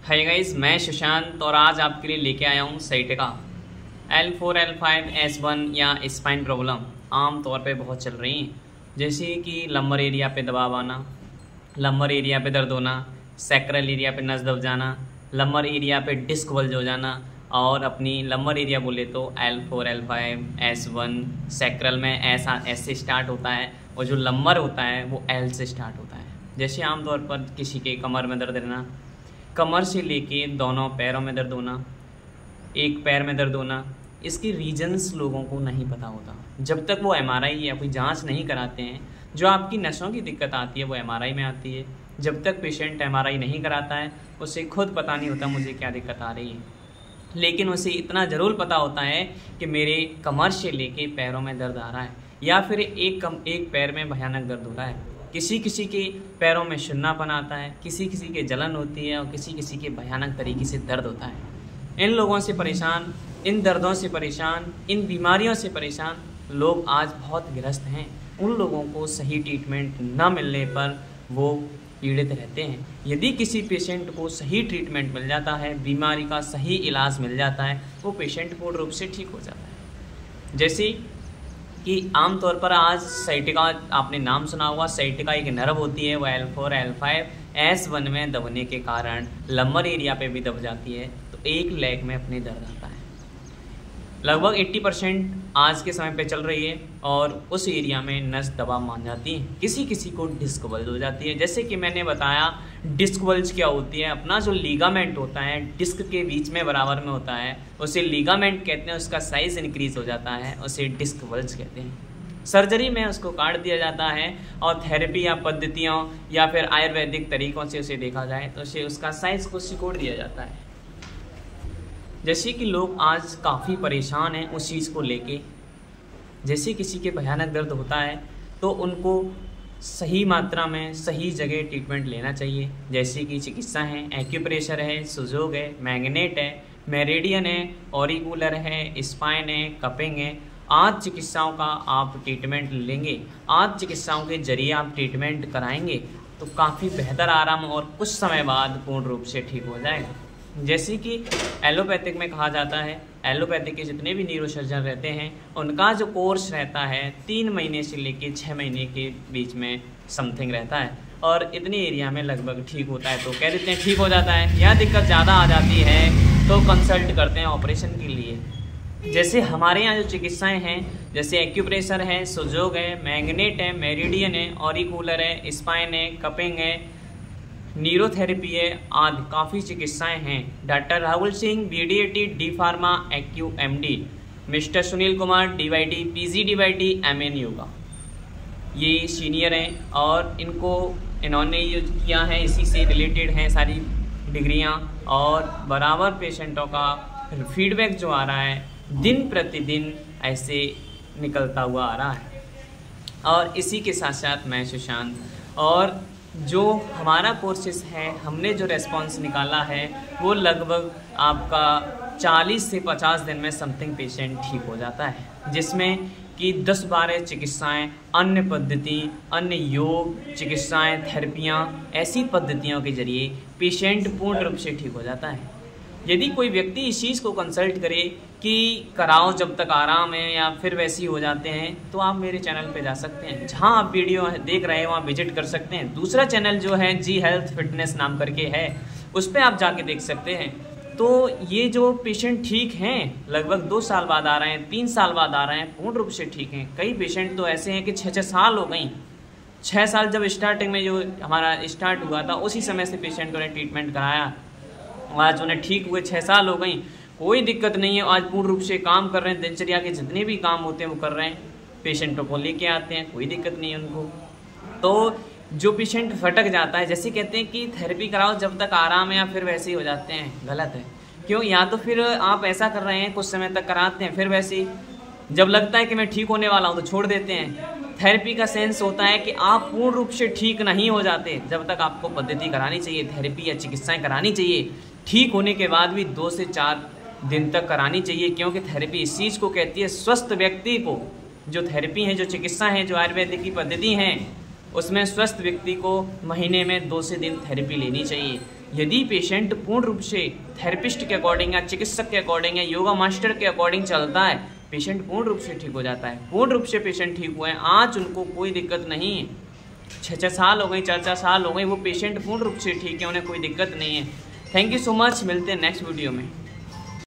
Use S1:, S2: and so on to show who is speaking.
S1: Hi guys, मैं सुशांत और आज आपके लिए लेके आया हूँ साइटिका L4 L5 S1 या स्पाइन प्रॉब्लम आम तौर पे बहुत चल रही हैं, जैसे कि लंबर एरिया पे दबाव आना, लंबर एरिया पे दर्द होना, सैक्रल एरिया पे नस दब जाना, लंबर एरिया पे डिस्क बल्ज हो जाना और अपनी लंबर एरिया बोले तो L4 L5 S1 सैक्रल में S से स्टार्ट होता है और जो लंबर होता है वो L से स्टार्ट होता है। जैसे आमतौर पर किसी के कमर में दर्द रहना, कमर से लेके दोनों पैरों में दर्द होना, एक पैर में दर्द होना, इसके रीजन्स लोगों को नहीं पता होता। जब तक वो MRI या कोई जांच नहीं कराते हैं, जो आपकी नसों की दिक्कत आती है वो MRI में आती है। जब तक पेशेंट MRI नहीं कराता है उसे खुद पता नहीं होता मुझे क्या दिक्कत आ रही है, लेकिन उसे इतना ज़रूर पता होता है कि मेरे कमर से लेके पैरों में दर्द आ रहा है या फिर एक पैर में भयानक दर्द हो रहा है। किसी किसी के पैरों में शुन्नापन आता है, किसी किसी के जलन होती है और किसी किसी के भयानक तरीके से दर्द होता है। इन लोगों से परेशान, इन दर्दों से परेशान, इन बीमारियों से परेशान लोग आज बहुत ग्रस्त हैं। उन लोगों को सही ट्रीटमेंट न मिलने पर वो पीड़ित रहते हैं। यदि किसी पेशेंट को सही ट्रीटमेंट मिल जाता है, बीमारी का सही इलाज मिल जाता है, वो पेशेंट पूर्ण रूप से ठीक हो जाता है। जैसे कि आमतौर पर आज साइटिका, आपने नाम सुना होगा, साइटिका एक नर्व होती है, वो L4 L5 S1 में दबने के कारण लंबर एरिया पे भी दब जाती है, तो एक लेग में अपने दर्द आता है। लगभग 80% आज के समय पे चल रही है और उस एरिया में नस दबाव मान जाती है। किसी किसी को डिस्क बल्ज हो जाती है। जैसे कि मैंने बताया, डिस्क बल्ज क्या होती है, अपना जो लीगामेंट होता है डिस्क के बीच में बराबर में होता है, उसे लीगामेंट कहते हैं। उसका साइज इंक्रीज हो जाता है, उसे डिस्क बल्ज कहते हैं। सर्जरी में उसको काट दिया जाता है और थेरेपी या पद्धतियों या फिर आयुर्वेदिक तरीक़ों से उसे देखा जाए तो उसे उसका साइज को सिकोड़ दिया जाता है। जैसे कि लोग आज काफ़ी परेशान हैं उस चीज़ को लेके। जैसे किसी के भयानक दर्द होता है तो उनको सही मात्रा में सही जगह ट्रीटमेंट लेना चाहिए। जैसे कि चिकित्सा है, एक्यूप्रेशर है, सुजोग है, मैग्नेट है, मेरिडियन है, ऑरिकुलर है, स्पाइन है, कपिंग है। आज चिकित्साओं का आप ट्रीटमेंट लेंगे, आज चिकित्साओं के जरिए आप ट्रीटमेंट कराएंगे तो काफ़ी बेहतर आराम और कुछ समय बाद पूर्ण रूप से ठीक हो जाएगा। जैसे कि एलोपैथिक में कहा जाता है, एलोपैथिक के जितने भी न्यूरोसर्जन रहते हैं उनका जो कोर्स रहता है 3 महीने से लेके 6 महीने के बीच में समथिंग रहता है और इतने एरिया में लगभग ठीक होता है। तो कह देते हैं ठीक हो जाता है, या दिक्कत ज़्यादा आ जाती है तो कंसल्ट करते हैं ऑपरेशन के लिए। जैसे हमारे यहाँ जो चिकित्साएँ हैं, जैसे एक्यूप्रेशर है, सुजोग है, मैग्नेट है, मेरिडियन है, ऑरिकुलर है, स्पाइन है, कपिंग है, न्यूरोथेरेपी है, आदि काफ़ी चिकित्साएं हैं। Doctor Rahul Singh BD/AT D pharma एक्यू MD, mister Sunil Kumar DYD PG DYD MN yoga, ये सीनियर हैं और इन्होंने ये किया है, इसी से रिलेटेड हैं सारी डिग्रियां और बराबर पेशेंटों का फीडबैक जो आ रहा है दिन प्रतिदिन ऐसे निकलता हुआ आ रहा है। और इसी के साथ साथ मैं सुशांत, और जो हमारा कोर्सेस है, हमने जो रेस्पॉन्स निकाला है वो लगभग आपका 40 से 50 दिन में समथिंग पेशेंट ठीक हो जाता है, जिसमें कि 10-12 चिकित्साएं, अन्य पद्धति, अन्य योग चिकित्साएं, थेरेपियां, ऐसी पद्धतियों के जरिए पेशेंट पूर्ण रूप से ठीक हो जाता है। यदि कोई व्यक्ति इस चीज़ को कंसल्ट करे कि कराओ जब तक आराम है या फिर वैसे ही हो जाते हैं, तो आप मेरे चैनल पे जा सकते हैं, जहां आप वीडियो देख रहे हैं वहां विजिट कर सकते हैं। दूसरा चैनल जो है जी हेल्थ फिटनेस नाम करके है, उस पर आप जाके देख सकते हैं। तो ये जो पेशेंट ठीक हैं, लगभग 2 साल बाद आ रहे हैं, 3 साल बाद आ रहे हैं, पूर्ण रूप से ठीक हैं। कई पेशेंट तो ऐसे हैं कि 6-6 साल हो गई। 6 साल जब स्टार्टिंग में जो हमारा स्टार्ट हुआ था उसी समय से पेशेंटों ने ट्रीटमेंट कराया, आज उन्हें ठीक हुए 6 साल हो गई, कोई दिक्कत नहीं है। आज पूर्ण रूप से काम कर रहे हैं, दिनचर्या के जितने भी काम होते हैं वो कर रहे हैं, पेशेंटों को लेके आते हैं, कोई दिक्कत नहीं है उनको। तो जो पेशेंट भटक जाता है, जैसे कहते हैं कि थेरेपी कराओ जब तक आराम है या फिर वैसे ही हो जाते हैं, गलत है। क्यों? या तो फिर आप ऐसा कर रहे हैं, कुछ समय तक कराते हैं, फिर वैसे ही जब लगता है कि मैं ठीक होने वाला हूँ तो छोड़ देते हैं। थेरेपी का सेंस होता है कि आप पूर्ण रूप से ठीक नहीं हो जाते जब तक आपको पद्धति करानी चाहिए, थेरेपी या चिकित्साएं करानी चाहिए। ठीक होने के बाद भी 2 से 4 दिन तक करानी चाहिए, क्योंकि थेरेपी इस चीज़ को कहती है, स्वस्थ व्यक्ति को जो थेरेपी है, जो चिकित्सा है, जो आयुर्वेदिक की पद्धति हैं, उसमें स्वस्थ व्यक्ति को महीने में 2 से दिन थेरेपी लेनी चाहिए। यदि पेशेंट पूर्ण रूप से थेरेपिस्ट के अकॉर्डिंग या चिकित्सक के अकॉर्डिंग या योगा मास्टर के अकॉर्डिंग चलता है, पेशेंट पूर्ण रूप से ठीक हो जाता है। पूर्ण रूप से पेशेंट ठीक हुए हैं, आज उनको कोई दिक्कत नहीं है। 6 साल हो गई, 4 साल हो गई, वो पेशेंट पूर्ण रूप से ठीक है, उन्हें कोई दिक्कत नहीं है। थैंक यू सो मच, मिलते हैं नेक्स्ट वीडियो में।